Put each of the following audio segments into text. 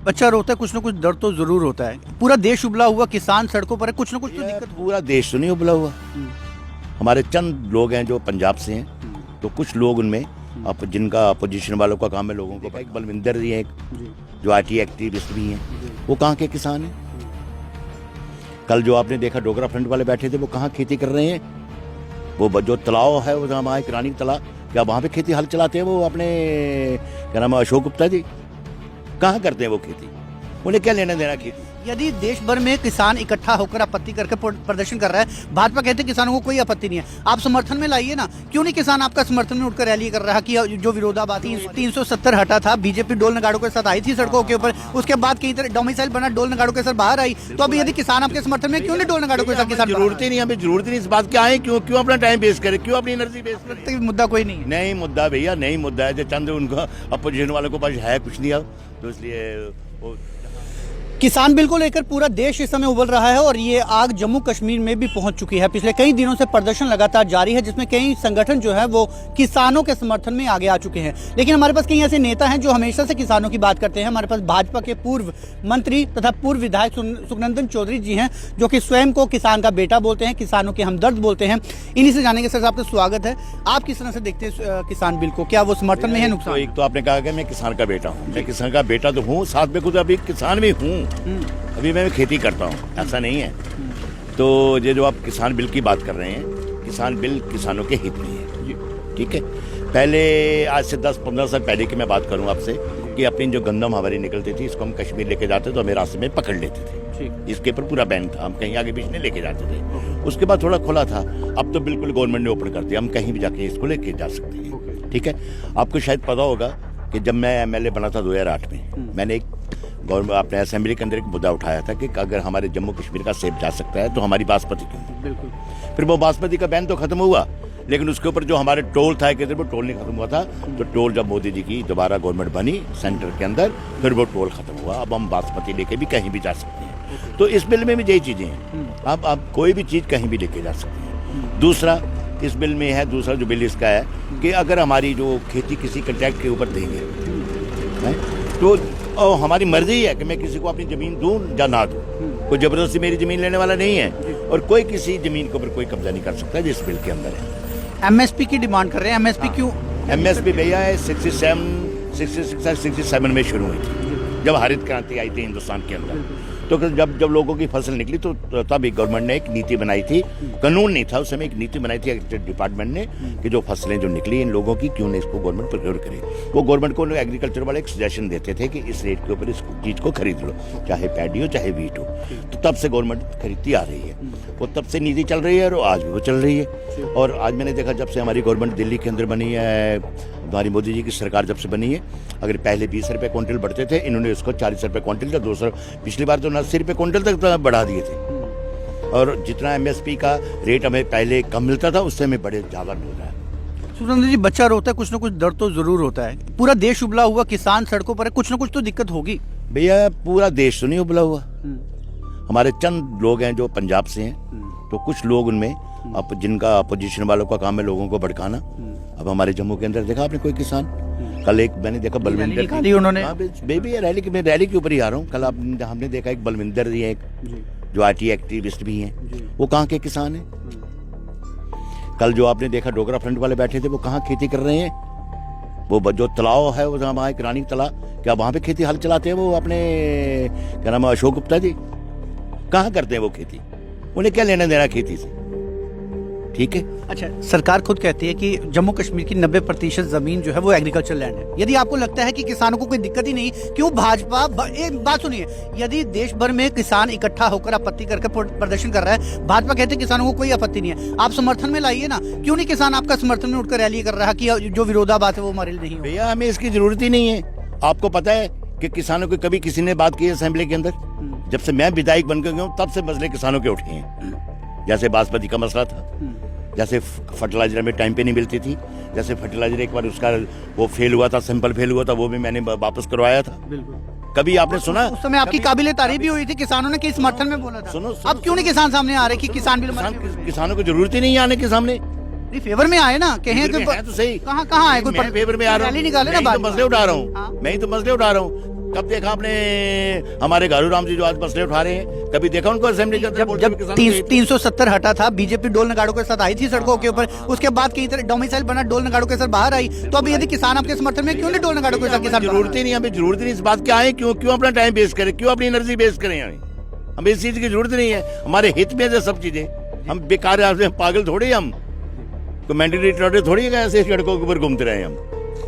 बच्चा रोता है, कुछ ना कुछ दर्द तो जरूर होता है। पूरा देश उबला हुआ, किसान सड़कों पर है, कुछ ना कुछ तो दिक्कत पूरा देश तो नहीं उबला हुआ। हमारे चंद लोग हैं जो पंजाब से हैं, तो कुछ लोग उनमें जिनका अपोजिशन वालों का काम है लोगों को। एक बलविंदर जी हैं, जो आईटी एक्टिविस्ट भी हैं, वो कहाँ के किसान हैं? कल जो आपने देखा डोगरा फ्रंट वाले बैठे थे, वो कहाँ खेती कर रहे हैं? वो जो तालाब है, वो हमारे किरानी तालाब, क्या वहाँ पे खेती हल चलाते हैं वो अपने, क्या नाम है, अशोक गुप्ता जी? कहाँ करते हैं वो खेती? उन्हें क्या लेना देना खेती? यदि देश भर में किसान इकट्ठा होकर आपत्ति करके प्रदर्शन कर रहा है, भाजपा कहते हैं किसानों को कोई आपत्ति नहीं है, आप समर्थन में लाइए ना। क्यों नहीं किसान आपका समर्थन में उठकर रैली कर रहा है कि जो विरोधाभासी 370 हटा था, बीजेपी डोल नगाड़ों के साथ आई थी सड़कों के ऊपर, उसके बाद कई तरह डोमिसाइल बना, डोल नगाड़ों के साथ बाहर आई। तो अभी यदि किसान आपके समर्थन में, क्यों नहीं डोल नगाड़ों के साथ किसान? जरूरत ही नहीं, हमें जरूरत नहीं इस बात की आए, क्यों अपना टाइम वेस्ट करे, क्यों अपनी एनर्जी वेस्ट करे? मुद्दा कोई नहीं है। नहीं मुद्दा भैया, नहीं मुद्दा है। जो चंद उनका अपोजिशन वालों को पास है कुछ नहीं अब, तो इसलिए किसान बिल को लेकर पूरा देश इस समय उबल रहा है और ये आग जम्मू कश्मीर में भी पहुंच चुकी है। पिछले कई दिनों से प्रदर्शन लगातार जारी है, जिसमें कई संगठन जो है वो किसानों के समर्थन में आगे आ चुके हैं। लेकिन हमारे पास कई ऐसे नेता हैं जो हमेशा से किसानों की बात करते हैं। हमारे पास भाजपा के पूर्व मंत्री तथा पूर्व विधायक सुखनंदन चौधरी जी हैं, जो कि स्वयं को किसान का बेटा बोलते हैं, किसानों के हमदर्द बोलते हैं। इन्हीं से जानेंगे। सर, आपका स्वागत है। आप किस तरह से देखते हैं किसान बिल को? क्या वो समर्थन में है, नुकसान? तो एक तो आपने कहा कि मैं किसान का बेटा हूँ, मैं किसान का बेटा तो हूँ, साथ में खुद अभी किसान भी हूँ, अभी मैं खेती करता हूँ, ऐसा नहीं है। तो ये जो आप किसान बिल की बात कर रहे हैं, किसान बिल किसानों के हित में है, ठीक है। पहले आज से 10-15 साल पहले की मैं बात करूँ आपसे, कि अपनी जो गंदम हमारी निकलती थी, इसको हम कश्मीर लेके जाते तो हमें रास्ते में पकड़ लेते थे। इसके ऊपर पूरा बैन था, हम कहीं आगे पीछे नहीं लेके जाते थे। उसके बाद थोड़ा खुला था, अब तो बिल्कुल गवर्नमेंट ने ओपन कर दिया, हम कहीं भी जाके इसको लेके जा सकते हैं, ठीक है। आपको शायद पता होगा कि जब मैं MLA बना था 2008 में, मैंने एक अपने असेंबली के अंदर एक मुद्दा उठाया था कि अगर हमारे जम्मू कश्मीर का सेब जा सकता है तो हमारी बासमती क्यों? बिल्कुल। फिर वो बासमती का बैन तो खत्म हुआ, लेकिन उसके ऊपर जो हमारे टोल था कि वो टोल नहीं खत्म हुआ था। तो टोल जब मोदी जी की दोबारा गवर्नमेंट बनी सेंटर के अंदर, फिर वो टोल खत्म हुआ। अब हम बासमती लेके भी कहीं भी जा सकते हैं। तो इस बिल में भी यही चीजें हैं, आप कोई भी चीज कहीं भी लेके जा सकते हैं। दूसरा इस बिल में है, दूसरा जो बिल इसका है कि अगर हमारी जो खेती किसी कॉन्ट्रैक्ट के ऊपर देंगे तो हमारी मर्जी है कि मैं किसी को अपनी जमीन दूं या ना दूं, कोई जबरदस्ती मेरी जमीन लेने वाला नहीं है, और कोई किसी जमीन के ऊपर कोई कब्जा नहीं कर सकता, जिस बिल के अंदर है। MSP की डिमांड कर रहे हैं। MSP क्यों? MSP भैया 67 में शुरू हुई थी, जब हरित क्रांति आई थी हिंदुस्तान के अंदर। तो जब लोगों की फसल निकली तो तब एक गवर्नमेंट ने एक नीति बनाई थी, कानून नहीं था उस समय, एक नीति बनाई थी डिपार्टमेंट ने कि जो फसलें जो निकली इन लोगों की, क्यों नहीं इसको गवर्नमेंट प्रोक्योर करे। वो गवर्नमेंट को एग्रीकल्चर वाले एक सजेशन देते थे कि इस रेट के ऊपर इस चीज को खरीद लो, चाहे पैडी हो चाहे वीट हो। तो तब से गवर्नमेंट खरीदती आ रही है, वो तब से नीति चल रही है और आज भी वो चल रही है। और आज मैंने देखा जब से हमारी गवर्नमेंट दिल्ली के अंदर बनी है, हमारी मोदी जी की सरकार जब से बनी है, अगर पहले 20 रुपए क्विंटल बढ़ते थे, इन्होंने उसको 40 रुपए क्विंटल या 200, पिछली बार तो 80 रुपए क्विंटल तक बढ़ा दिए थे। और जितना MSP का रेट हमें पहले कम मिलता था, उससे हमें बड़े ज्यादा मिल रहा है। सुखनंदन जी, बच्चा रोता है, कुछ ना कुछ दर्द तो जरूर होता है। पूरा देश उबला हुआ, किसान सड़कों पर है, कुछ ना कुछ तो दिक्कत होगी। भैया पूरा देश तो नहीं उबला हुआ। हमारे चंद लोग हैं जो पंजाब से हैं, तो कुछ लोग उनमें जिनका अपोजिशन वालों का काम है लोगों को भड़काना। अब हमारे जम्मू के अंदर देखा आपने कोई किसान? कल एक मैंने देखा बलविंदर, उन्होंने रैली के ऊपर ही आ रहा हूँ। कल हमने देखा एक बलविंदर जी एक जो आईटी एक्टिविस्ट भी हैं, वो कहाँ के किसान हैं? कल जो आपने देखा डोगरा फ्रंट वाले बैठे थे, वो कहाँ खेती कर रहे हैं? वो जो तालाब है, वो हमारे किरानी तालाब, क्या वहां पे खेती हल चलाते हैं वो अपने, क्या नाम है, अशोक गुप्ता जी? कहाँ करते हैं वो खेती? उन्हें क्या लेना देना खेती से, ठीक है। अच्छा, सरकार खुद कहती है कि जम्मू कश्मीर की 90% जमीन जो है वो एग्रीकल्चर लैंड है। यदि आपको लगता है कि किसानों को कोई दिक्कत ही नहीं, क्यों भाजपा, एक बात सुनिए, यदि देश भर में किसान इकट्ठा होकर आपत्ति करके प्रदर्शन कर रहा है, भाजपा कहते हैं किसानों को कोई आपत्ति नहीं है, आप समर्थन में लाइए ना। क्यों नहीं किसान आपका समर्थन में उठकर रैली कर रहा है कि जो विरोधाभास है वो हमारे लिए नहीं? भैया हमें इसकी जरूरत ही नहीं है। आपको पता है कि किसानों की कभी किसी ने बात की है असेंबली के अंदर? जब से मैं विधायक बन गया हूँ तब से मसले किसानों के उठे हैं। जैसे बासमती का मसला था, जैसे फर्टिलाइजर में टाइम पे नहीं मिलती थी, जैसे फर्टिलाइजर एक बार उसका वो फेल हुआ था, सैंपल फेल हुआ था, वो भी मैंने वापस करवाया था। कभी आपने सुना? उस समय आपकी काबिले तारीफ भी हुई थी, किसानों ने किस समर्थन में बोला था। सुनो, अब क्यों नहीं किसान सामने आ रहे कि किसान बिल? किसानों को जरूरत ही नहीं आने के सामने, फेवर में आए ना, कहें तो सही। कहाँ आए? कोई फेवर में आ रहा हूँ, निकाले ना, मसले उठा रहा हूँ, मैं ही तो मसले उठा रहा हूँ। कब देखा आपने हमारे घारू राम जी जो आज मसले उठा रहे हैं, कभी देखा उनको असेंबली करते जब बोलते हुए किसानों के हित में? 370 हटा था, बीजेपी डोल नगाड़ों के साथ आई थी सड़कों के ऊपर, उसके बाद कई तरह डोमिसाइल बना, डोल नगाड़ों के साथ बाहर आई। तो अब यदि किसान आपके समर्थन में, क्यों नहीं डोल नगाड़ों के साथ किसान जरूरत ही नहीं, हमें जरूरत नहीं इस बात की आए, क्यों अपना टाइम वेस्ट करें, क्यों अपनी एनर्जी वेस्ट करें? हमें इस चीज की जरूरत नहीं है, हमारे हित में है सब चीजें। हम बेकार पागल थोड़ी, हम तो मैंडेटरी थोड़ी है ऐसे सड़कों के ऊपर घूमते रहे हम।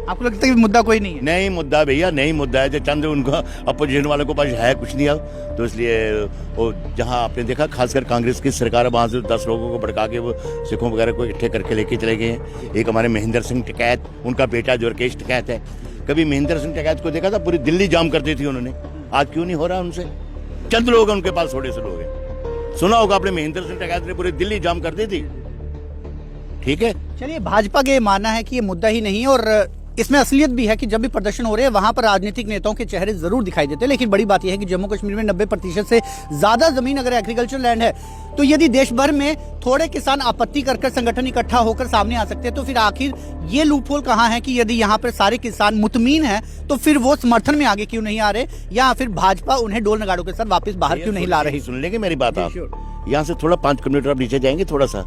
आपको लगता है कि मुद्दा कोई नहीं है? नहीं मुद्दा भैया, नहीं मुद्दा है। जो चंद उनका अपोजिशन वालों को पास है कुछ नहीं अब, तो इसलिए वो जहां आपने देखा खासकर कांग्रेस की सरकार वहां से 10 लोगों को भड़का के वो सिखों वगैरह को इकट्ठे करके लेके चले गए हैं। एक हमारे महेंद्र सिंह टिकैत, उनका बेटा जो राकेश टिकैत है, कभी महेंद्र सिंह टिकैत को देखा था? पूरी दिल्ली जाम कर दी थी उन्होंने, आज क्यों नहीं हो रहा उनसे? चंद लोग हैं उनके पास, थोड़े से लोग हैं। सुना होगा आपने, महेंद्र सिंह टिकैत ने पूरी दिल्ली जाम कर दी थी। ठीक है, चलिए, भाजपा का ये मानना है कि ये मुद्दा ही नहीं है, और इसमें असलियत भी है कि जब भी प्रदर्शन हो रहे हैं वहां पर राजनीतिक नेताओं के चेहरे जरूर दिखाई देते हैं। लेकिन बड़ी बात यह है कि जम्मू कश्मीर में 90% से ज्यादा जमीन अगर एग्रीकल्चर लैंड है, तो यदि देश भर में थोड़े किसान आपत्ति कर संगठन इकट्ठा होकर सामने आ सकते हैं, तो फिर आखिर ये लूपहोल कहां है कि यदि यहाँ पर सारे किसान मुतमीन हैं, तो फिर वो समर्थन में आगे क्यों नहीं आ रहे, या फिर भाजपा उन्हें डोल नगाड़ों के साथ वापस बाहर क्यों नहीं ला रही? सुन लेंगे मेरी बात आप। यहाँ से थोड़ा 5 किलोमीटर आप नीचे जाएंगे, थोड़ा सा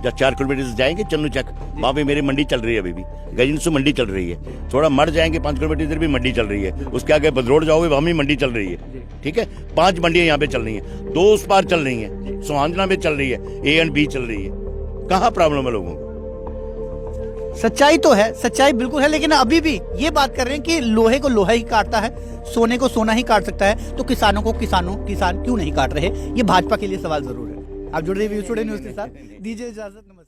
या 4 किलोमीटर से जाएंगे चन्नू चक, वहाँ पे मेरी मंडी चल रही है, अभी भी गजिनसु मंडी चल रही है। थोड़ा मर जाएंगे 5 किलोमीटर इधर भी मंडी चल रही है, उसके आगे बदरोड़ जाओगे वहाँ भी मंडी चल रही है। ठीक है, 5 मंडियां यहाँ पे चल रही है, 2 उस पार चल रही है, सुहांजना में चल रही है, A एंड B चल रही है। कहाँ प्रॉब्लम है लोगों को? सच्चाई तो है, सच्चाई बिल्कुल है, लेकिन अभी भी ये बात कर रहे हैं कि लोहे को लोहा ही काटता है, सोने को सोना ही काट सकता है, तो किसानों को किसान क्यों नहीं काट रहे? ये भाजपा के लिए सवाल जरूर है। आप जुड़ रहे न्यूज़ टुडे न्यूज़ के साथ, दीजिए इजाजत, नमस्कार।